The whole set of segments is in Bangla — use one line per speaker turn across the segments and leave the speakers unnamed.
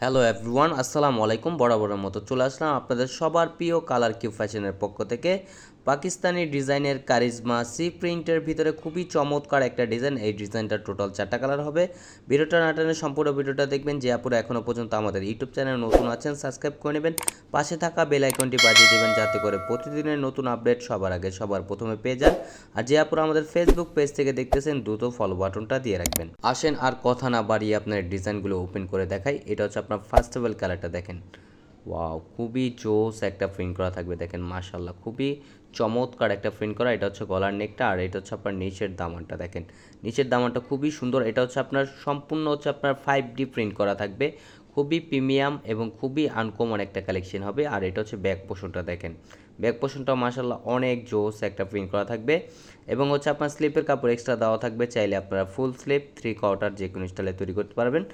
হ্যালো এভরিওয়ান, আসসালামু আলাইকুম। বরাবরের মতো চলে আসলাম আপনাদের সবার প্রিয় কালার কিউব ফ্যাশনের পক্ষ থেকে। পাকিস্তানি ডিজাইনের কারিজমা সি প্রিন্টের ভিতরে খুবই চমৎকার একটা ডিজাইন। এই ডিজাইনটা টোটাল 4টা কালার হবে। ভিডিওটা না টেনে সম্পূর্ণ ভিডিওটা দেখবেন। যে আপুরা এখনও পর্যন্ত আমাদের ইউটিউব চ্যানেল নতুন আছেন, সাবস্ক্রাইব করে নেবেন, পাশে থাকা বেল আইকনটি বাজিয়ে দেবেন যাতে করে প্রতিদিনের নতুন আপডেট সবার আগে সবার প্রথমে পেয়ে যান। আর যে আপুরা আমাদের ফেসবুক পেজ থেকে দেখতেছেন দ্রুত ফলো বাটনটা দিয়ে রাখবেন। আসেন আর কথা না বাড়িয়ে আপনার ডিজাইনগুলো ওপেন করে দেখাই। এটা হচ্ছে আপনার ফার্স্ট অফ অল কালারটা দেখেন, ওয়াও খুবই জোস একটা প্রিন্ট করা থাকবে দেখেন, মাশাল্লাহ খুবই চমৎকার একটা প্রিন্ট করা। এটা হচ্ছে গলার নেকটা, আর এটা হচ্ছে আপনার নিচের দামানটা দেখেন, নিচের দামানটা খুবই সুন্দর। এটা হচ্ছে আপনার সম্পূর্ণ হচ্ছে আপনার 5D প্রিন্ট করা থাকবে, খুবই প্রিমিয়াম এবং খুবই আনকমন একটা কালেকশন হবে। আর এটা হচ্ছে ব্যাক পোর্শনটা দেখেন, ব্যাক পোর্শনটাও মাশাল্লাহ অনেক জোস একটা প্রিন্ট করা থাকবে। এবং হচ্ছে আপনার স্লিপের কাপড় এক্সট্রা দেওয়া থাকবে, চাইলে আপনারা ফুল স্লিপ 3/4 যে কোনো স্টাইলে তৈরি করতে পারবেন।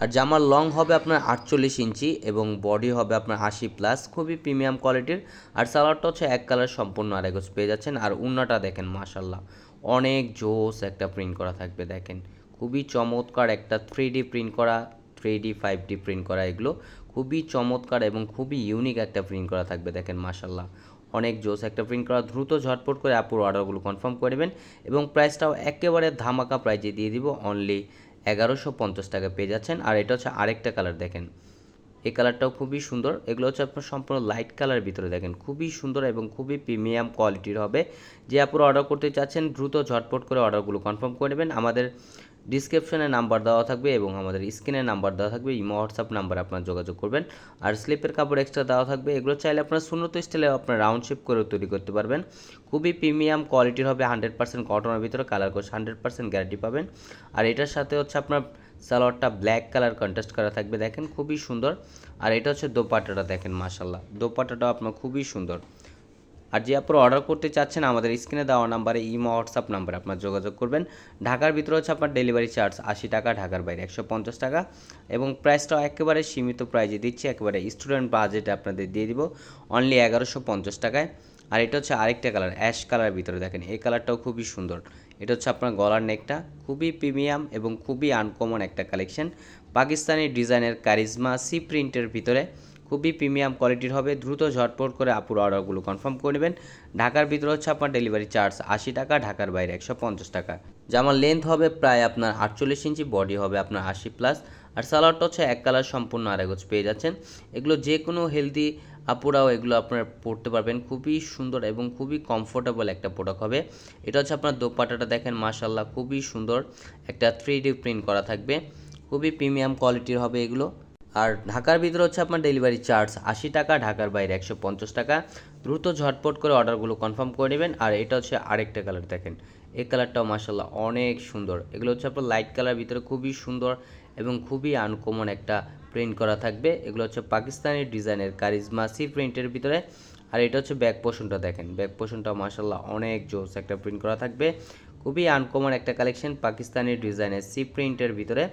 আর জামার লং হবে আপনার 48 ইঞ্চি এবং বডি হবে আপনার 80+, খুবই প্রিমিয়াম কোয়ালিটির। আর সালোয়ারটা হচ্ছে এক কালার সম্পূর্ণ আড়াই গজ পেয়ে যাচ্ছেন। আর উন্নাটা দেখেন মাশাল্লাহ অনেক জোস একটা প্রিন্ট করা থাকবে দেখেন, খুবই চমৎকার একটা 3D প্রিন্ট করা, 3D 5D প্রিন্ট করা, এগুলো খুবই চমৎকার এবং খুবই ইউনিক একটা প্রিন্ট করা থাকবে দেখেন, মাশাল্লাহ অনেক জোস একটা প্রিন্ট করা। দ্রুত ঝটপট করে আপুর অর্ডারগুলো কনফার্ম করে নেবেন এবং প্রাইসটাও একেবারে ধামাকা প্রাইজে দিয়ে দিব, অনলি 1150 টাকা পেয়ে যাচ্ছেন। আর এটা হচ্ছে আরেকটা কালার দেখেন, এই কালারটাও খুবই সুন্দর। এগুলো হচ্ছে আপনার সম্পূর্ণ লাইট কালার ভিতরে দেখেন, খুবই সুন্দর এবং খুবই প্রিমিয়াম কোয়ালিটির হবে। যে আপনারা অর্ডার করতে চাচ্ছেন দ্রুত ঝটপট করে অর্ডারগুলো কনফার্ম করে নেবেন। আমাদের ডিসক্রিপশনে নাম্বার দেওয়া থাকবে এবং আমাদের স্ক্রিনে নাম্বার দেওয়া থাকবে, ইমো হোয়াটসঅ্যাপ নাম্বারে আপনার যোগাযোগ করবেন। আর স্লিপের কাপড় এক্সট্রা দেওয়া থাকবে, এগুলো চাইলে আপনার সুন্নত স্টাইলে আপনার রাউন্ড শেপ করে তৈরি করতে পারবেন। খুবই প্রিমিয়াম কোয়ালিটির হবে, 100% কটনের ভিতরে, কালার কোর্স 100% গ্যারান্টি পাবেন। আর এটার সাথে হচ্ছে আপনার সালোয়ারটা ব্ল্যাক কালার কন্ট্রাস্ট করা থাকবে দেখেন, খুবই সুন্দর। আর এটা হচ্ছে দোপাট্টাটা দেখেন, মাশাল্লাহ দোপাট্টাটাও আপনার খুবই সুন্দর। আর যে আপনারা অর্ডার করতে চাচ্ছেন আমাদের স্ক্রিনে দেওয়া নাম্বারে ইমো হোয়াটসঅ্যাপ নাম্বারে আপনার যোগাযোগ করবেন। ঢাকার ভিতরে হচ্ছে আপনার ডেলিভারি চার্জ 80 টাকা, ঢাকার বাইরে 150 টাকা। এবং প্রাইসটাও একেবারে সীমিত প্রাইজে দিচ্ছি, একেবারে স্টুডেন্ট বাজেটে আপনাদের দিয়ে দিব, অনলি 1150 টাকায়। আর এটা হচ্ছে আরেকটা কালার, অ্যাশ কালার ভিতরে দেখেন, এই কালারটাও খুবই সুন্দর। এটা হচ্ছে আপনার গলার নেকটা, খুবই প্রিমিয়াম এবং খুবই আনকমন একটা কালেকশন। পাকিস্তানি ডিজাইনের কারিজমা সি প্রিন্টের ভিতরে খুবই প্রিমিয়াম কোয়ালিটির হবে। দ্রুত ঝটপট করে আপুর অর্ডারগুলো কনফার্ম করে নেবেন। ঢাকার ভিতরে হচ্ছে আপনার ডেলিভারি চার্জ 80 টাকা, ঢাকার বাইরে 150 টাকা। জামার লেন্থ হবে প্রায় আপনার 48 ইঞ্চি, বডি হবে আপনার 80+। আর সালোয়ারটা হচ্ছে এক কালার সম্পূর্ণ আড়াই গজ পেয়ে যাচ্ছেন। এগুলো যে কোনো হেলদি আপুরাও এগুলো আপনার পরতে পারবেন, খুবই সুন্দর এবং খুবই কমফোর্টেবল একটা প্রোডাক্ট হবে। এটা হচ্ছে আপনার দোপাট্টাটা দেখেন, মাশাল্লাহ খুবই সুন্দর একটা 3D প্রিন্ট করা থাকবে, খুবই প্রিমিয়াম কোয়ালিটির হবে এগুলো। আর ঢাকার ভিতরে হচ্ছে আপনার ডেলিভারি চার্জ 80 টাকা, ঢাকার বাইরে 150 টাকা। দ্রুত ঝটপট করে অর্ডারগুলো কনফার্ম করে নেবেন। আর এটা হচ্ছে আরেকটা কালার দেখেন, এই কালারটাও মাশাল্লাহ অনেক সুন্দর। এগুলো হচ্ছে আপনার লাইট কালার ভিতরে খুবই সুন্দর এবং খুবই আনকমন একটা প্রিন্ট করা থাকবে। এগুলো হচ্ছে পাকিস্তানি ডিজাইনের কারিজমা সি প্রিন্টের ভিতরে। আর এটা হচ্ছে ব্যাক পোর্শনটা দেখেন, ব্যাক পোর্শনটাও মাশাল্লাহ অনেক জোস একটা প্রিন্ট করা থাকবে, খুবই আনকমন একটা কালেকশন পাকিস্তানি ডিজাইনের সি প্রিন্টের ভিতরে।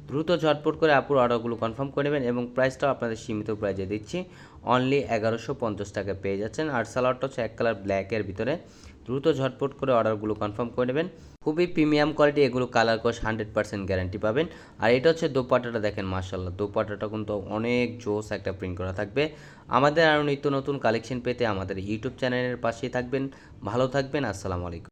দ্রুত ঝটপট করে আপুর অর্ডারগুলো কনফার্ম করে নেবেন এবং প্রাইসটাও আপনাদের সীমিত প্রাইজে দিচ্ছি, অনলি 1150 টাকা পেয়ে যাচ্ছেন। আর সালোয়ারটা হচ্ছে এক কালার ব্ল্যাকের ভিতরে। দ্রুত ঝটপট করে অর্ডারগুলো কনফার্ম করে নেবেন, খুবই প্রিমিয়াম কোয়ালিটি, এগুলো কালার কোর্স 100% গ্যারান্টি পাবেন। আর এটা হচ্ছে দোপাট্টাটা দেখেন, মাশাল্লাহ দোপাট্টাটা কিন্তু অনেক জোস একটা প্রিন্ট করা থাকবে। আমাদের আরও নিত্য নতুন কালেকশন পেতে আমাদের ইউটিউব চ্যানেলের পাশেই থাকবেন। ভালো থাকবেন, আসসালামু আলাইকুম।